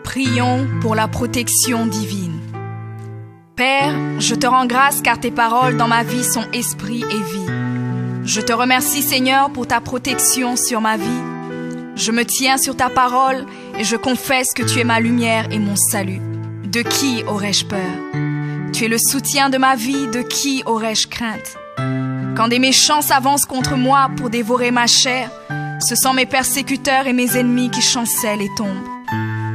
Prions pour la protection divine. Père, je te rends grâce car tes paroles dans ma vie sont esprit et vie. Je te remercie Seigneur pour ta protection sur ma vie. Je me tiens sur ta parole et je confesse que tu es ma lumière et mon salut. De qui aurais-je peur? Tu es le soutien de ma vie, de qui aurais-je crainte? Quand des méchants s'avancent contre moi pour dévorer ma chair, ce sont mes persécuteurs et mes ennemis qui chancellent et tombent.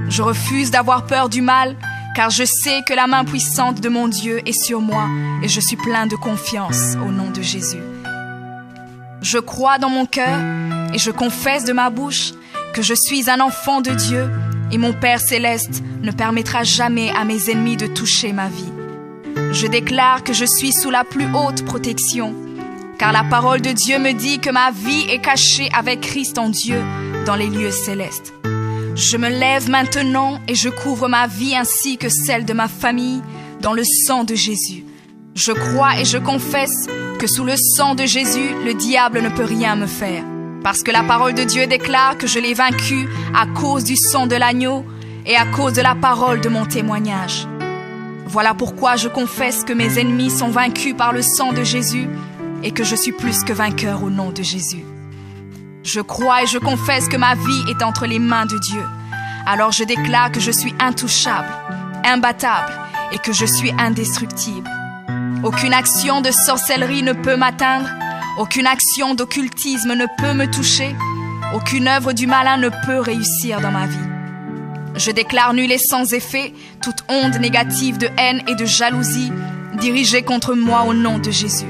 Je refuse d'avoir peur du mal, car je sais que la main puissante de mon Dieu est sur moi et je suis plein de confiance au nom de Jésus. Je crois dans mon cœur et je confesse de ma bouche que je suis un enfant de Dieu et mon Père céleste ne permettra jamais à mes ennemis de toucher ma vie. Je déclare que je suis sous la plus haute protection, car la parole de Dieu me dit que ma vie est cachée avec Christ en Dieu dans les lieux célestes. Je me lève maintenant et je couvre ma vie ainsi que celle de ma famille dans le sang de Jésus. Je crois et je confesse que sous le sang de Jésus, le diable ne peut rien me faire. Parce que la parole de Dieu déclare que je l'ai vaincu à cause du sang de l'agneau et à cause de la parole de mon témoignage. Voilà pourquoi je confesse que mes ennemis sont vaincus par le sang de Jésus et que je suis plus que vainqueur au nom de Jésus. Je crois et je confesse que ma vie est entre les mains de Dieu. Alors je déclare que je suis intouchable, imbattable et que je suis indestructible. Aucune action de sorcellerie ne peut m'atteindre, aucune action d'occultisme ne peut me toucher, aucune œuvre du malin ne peut réussir dans ma vie. Je déclare nul et sans effet toute onde négative de haine et de jalousie dirigée contre moi au nom de Jésus.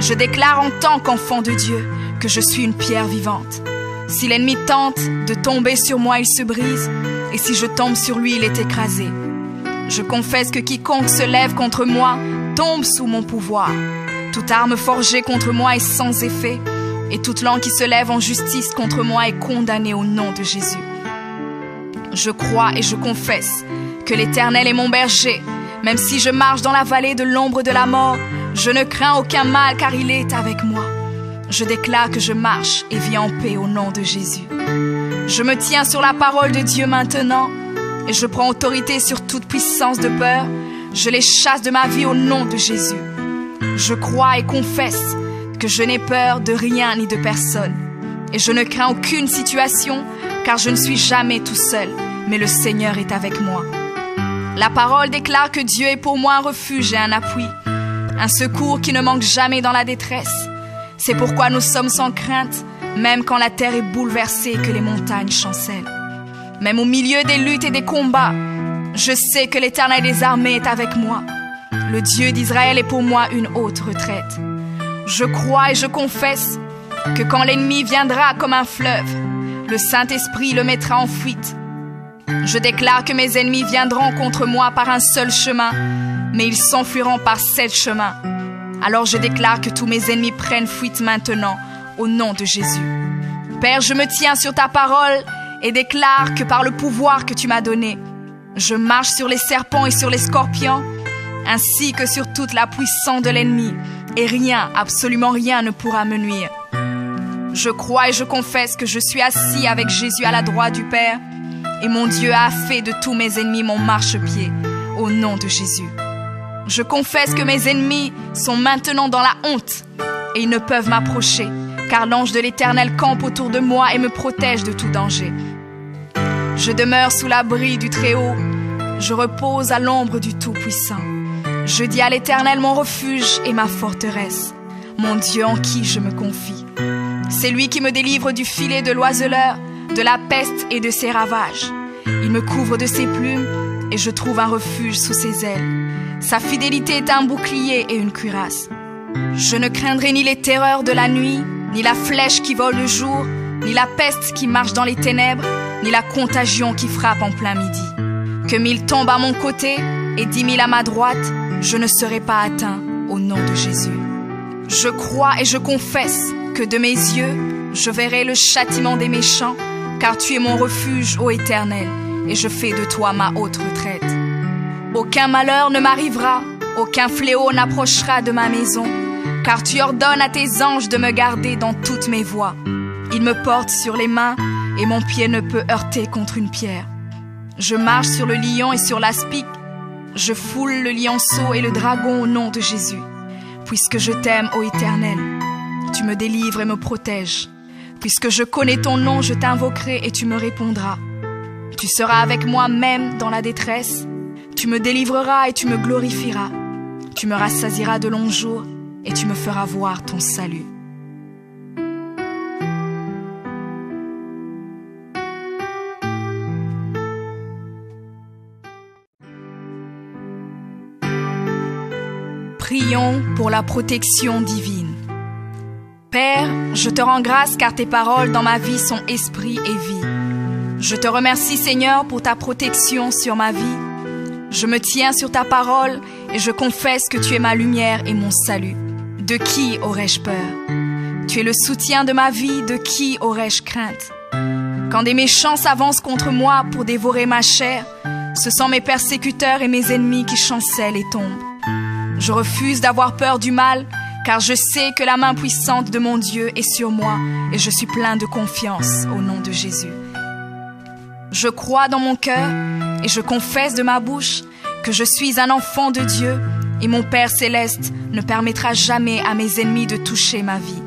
Je déclare en tant qu'enfant de Dieu que je suis une pierre vivante. Si l'ennemi tente de tomber sur moi, il se brise, et si je tombe sur lui, il est écrasé. Je confesse que quiconque se lève contre moi tombe sous mon pouvoir. Toute arme forgée contre moi est sans effet, et toute langue qui se lève en justice contre moi est condamnée au nom de Jésus. Je crois et je confesse que l'Éternel est mon berger. Même si je marche dans la vallée de l'ombre de la mort, je ne crains aucun mal car il est avec moi. Je déclare que je marche et vis en paix au nom de Jésus. Je me tiens sur la parole de Dieu maintenant et je prends autorité sur toute puissance de peur. Je les chasse de ma vie au nom de Jésus. Je crois et confesse que je n'ai peur de rien ni de personne. Et je ne crains aucune situation car je ne suis jamais tout seul, mais le Seigneur est avec moi. La parole déclare que Dieu est pour moi un refuge et un appui, un secours qui ne manque jamais dans la détresse. C'est pourquoi nous sommes sans crainte, même quand la terre est bouleversée et que les montagnes chancellent. Même au milieu des luttes et des combats, je sais que l'Éternel des armées est avec moi. Le Dieu d'Israël est pour moi une haute retraite. Je crois et je confesse que quand l'ennemi viendra comme un fleuve, le Saint-Esprit le mettra en fuite. Je déclare que mes ennemis viendront contre moi par un seul chemin, mais ils s'enfuiront par 7 chemins. Alors je déclare que tous mes ennemis prennent fuite maintenant, au nom de Jésus. Père, je me tiens sur ta parole et déclare que par le pouvoir que tu m'as donné, je marche sur les serpents et sur les scorpions, ainsi que sur toute la puissance de l'ennemi, et rien, absolument rien ne pourra me nuire. Je crois et je confesse que je suis assis avec Jésus à la droite du Père, et mon Dieu a fait de tous mes ennemis mon marchepied, au nom de Jésus. Je confesse que mes ennemis sont maintenant dans la honte et ils ne peuvent m'approcher, car l'ange de l'Éternel campe autour de moi et me protège de tout danger. Je demeure sous l'abri du Très-Haut, je repose à l'ombre du Tout-Puissant. Je dis à l'Éternel mon refuge et ma forteresse, mon Dieu en qui je me confie. C'est lui qui me délivre du filet de l'oiseleur, de la peste et de ses ravages. Il me couvre de ses plumes et je trouve un refuge sous ses ailes. Sa fidélité est un bouclier et une cuirasse. Je ne craindrai ni les terreurs de la nuit, ni la flèche qui vole le jour, ni la peste qui marche dans les ténèbres, ni la contagion qui frappe en plein midi. Que 1000 tombent à mon côté et 10 000 à ma droite, je ne serai pas atteint au nom de Jésus. Je crois et je confesse que de mes yeux, je verrai le châtiment des méchants, car tu es mon refuge, ô Éternel, et je fais de toi ma haute retraite. Aucun malheur ne m'arrivera, aucun fléau n'approchera de ma maison, car tu ordonnes à tes anges de me garder dans toutes mes voies. Ils me portent sur les mains et mon pied ne peut heurter contre une pierre. Je marche sur le lion et sur l'aspic. Je foule le lionceau et le dragon au nom de Jésus. Puisque je t'aime, ô Éternel, tu me délivres et me protèges. Puisque je connais ton nom, je t'invoquerai et tu me répondras. Tu seras avec moi même dans la détresse. Tu me délivreras et tu me glorifieras. Tu me rassasieras de longs jours et tu me feras voir ton salut. Prions pour la protection divine. Père, je te rends grâce car tes paroles dans ma vie sont esprit et vie. Je te remercie Seigneur pour ta protection sur ma vie. Je me tiens sur ta parole et je confesse que tu es ma lumière et mon salut. De qui aurais-je peur? Tu es le soutien de ma vie, de qui aurais-je crainte? Quand des méchants s'avancent contre moi pour dévorer ma chair, ce sont mes persécuteurs et mes ennemis qui chancellent et tombent. Je refuse d'avoir peur du mal, car je sais que la main puissante de mon Dieu est sur moi et je suis plein de confiance au nom de Jésus. Je crois dans mon cœur et je confesse de ma bouche que je suis un enfant de Dieu et mon Père céleste ne permettra jamais à mes ennemis de toucher ma vie.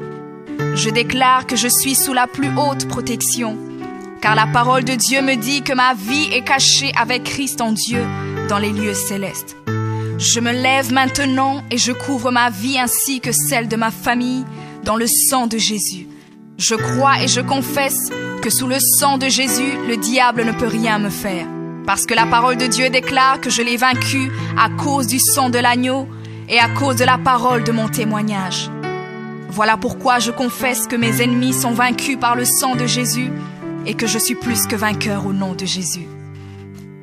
Je déclare que je suis sous la plus haute protection, car la parole de Dieu me dit que ma vie est cachée avec Christ en Dieu dans les lieux célestes. Je me lève maintenant et je couvre ma vie ainsi que celle de ma famille dans le sang de Jésus. Je crois et je confesse que sous le sang de Jésus, le diable ne peut rien me faire. Parce que la parole de Dieu déclare que je l'ai vaincu à cause du sang de l'agneau et à cause de la parole de mon témoignage. Voilà pourquoi je confesse que mes ennemis sont vaincus par le sang de Jésus et que je suis plus que vainqueur au nom de Jésus.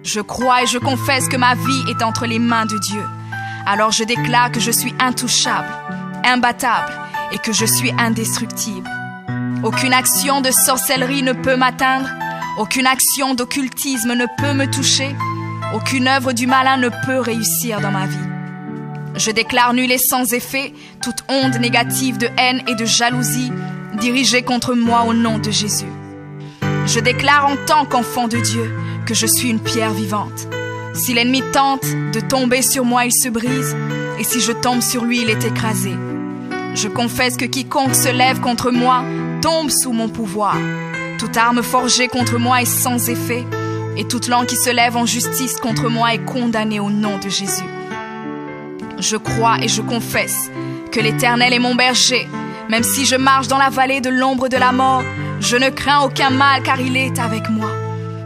Je crois et je confesse que ma vie est entre les mains de Dieu. Alors je déclare que je suis intouchable, imbattable et que je suis indestructible. Aucune action de sorcellerie ne peut m'atteindre, aucune action d'occultisme ne peut me toucher, aucune œuvre du malin ne peut réussir dans ma vie. Je déclare nul et sans effet toute onde négative de haine et de jalousie dirigée contre moi au nom de Jésus. Je déclare en tant qu'enfant de Dieu que je suis une pierre vivante. Si l'ennemi tente de tomber sur moi, il se brise, et si je tombe sur lui, il est écrasé. Je confesse que quiconque se lève contre moi tombe sous mon pouvoir. Toute arme forgée contre moi est sans effet, et toute langue qui se lève en justice contre moi est condamnée au nom de Jésus. Je crois et je confesse que l'Éternel est mon berger. Même si je marche dans la vallée de l'ombre de la mort, je ne crains aucun mal car il est avec moi.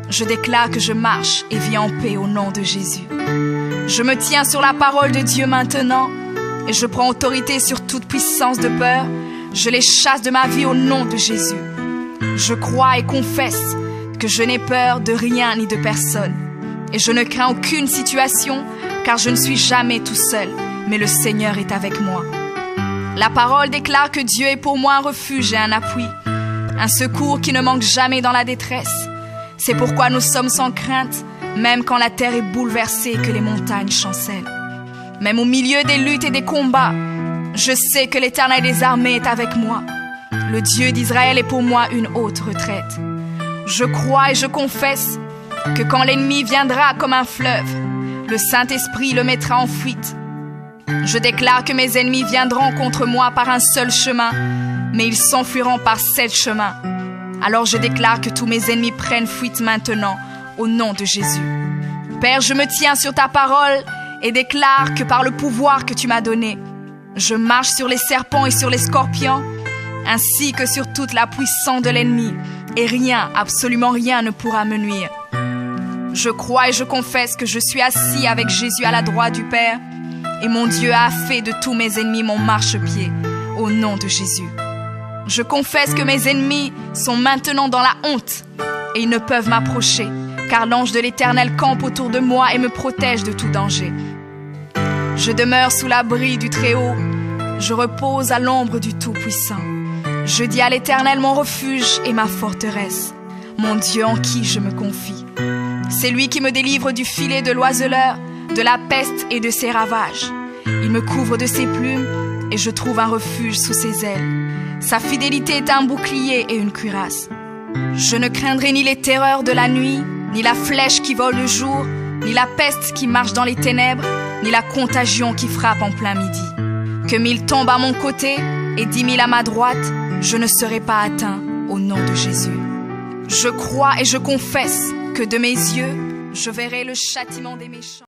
Je déclare que je marche et vis en paix au nom de Jésus. Je me tiens sur la parole de Dieu maintenant et je prends autorité sur toute puissance de peur. Je les chasse de ma vie au nom de Jésus. Je crois et confesse que je n'ai peur de rien ni de personne. Et je ne crains aucune situation car je ne suis jamais tout seul, mais le Seigneur est avec moi. La parole déclare que Dieu est pour moi un refuge et un appui, un secours qui ne manque jamais dans la détresse. C'est pourquoi nous sommes sans crainte, même quand la terre est bouleversée et que les montagnes chancellent. Même au milieu des luttes et des combats, je sais que l'Éternel des armées est avec moi. Le Dieu d'Israël est pour moi une haute retraite. Je crois et je confesse que quand l'ennemi viendra comme un fleuve, le Saint-Esprit le mettra en fuite. Je déclare que mes ennemis viendront contre moi par un seul chemin, mais ils s'enfuiront par 7 chemins. Alors je déclare que tous mes ennemis prennent fuite maintenant, au nom de Jésus. Père, je me tiens sur ta parole et déclare que par le pouvoir que tu m'as donné, je marche sur les serpents et sur les scorpions, ainsi que sur toute la puissance de l'ennemi, et rien, absolument rien ne pourra me nuire. Je crois et je confesse que je suis assis avec Jésus à la droite du Père, et mon Dieu a fait de tous mes ennemis mon marchepied, au nom de Jésus. Je confesse que mes ennemis sont maintenant dans la honte, et ils ne peuvent m'approcher, car l'ange de l'Éternel campe autour de moi et me protège de tout danger. Je demeure sous l'abri du Très-Haut, je repose à l'ombre du Tout-Puissant. Je dis à l'Éternel mon refuge et ma forteresse, mon Dieu en qui je me confie. C'est lui qui me délivre du filet de l'oiseleur, de la peste et de ses ravages. Il me couvre de ses plumes et je trouve un refuge sous ses ailes. Sa fidélité est un bouclier et une cuirasse. Je ne craindrai ni les terreurs de la nuit, ni la flèche qui vole le jour, ni la peste qui marche dans les ténèbres, ni la contagion qui frappe en plein midi. Que 1000 tombent à mon côté et 10 000 à ma droite, je ne serai pas atteint au nom de Jésus. Je crois et je confesse que de mes yeux, je verrai le châtiment des méchants.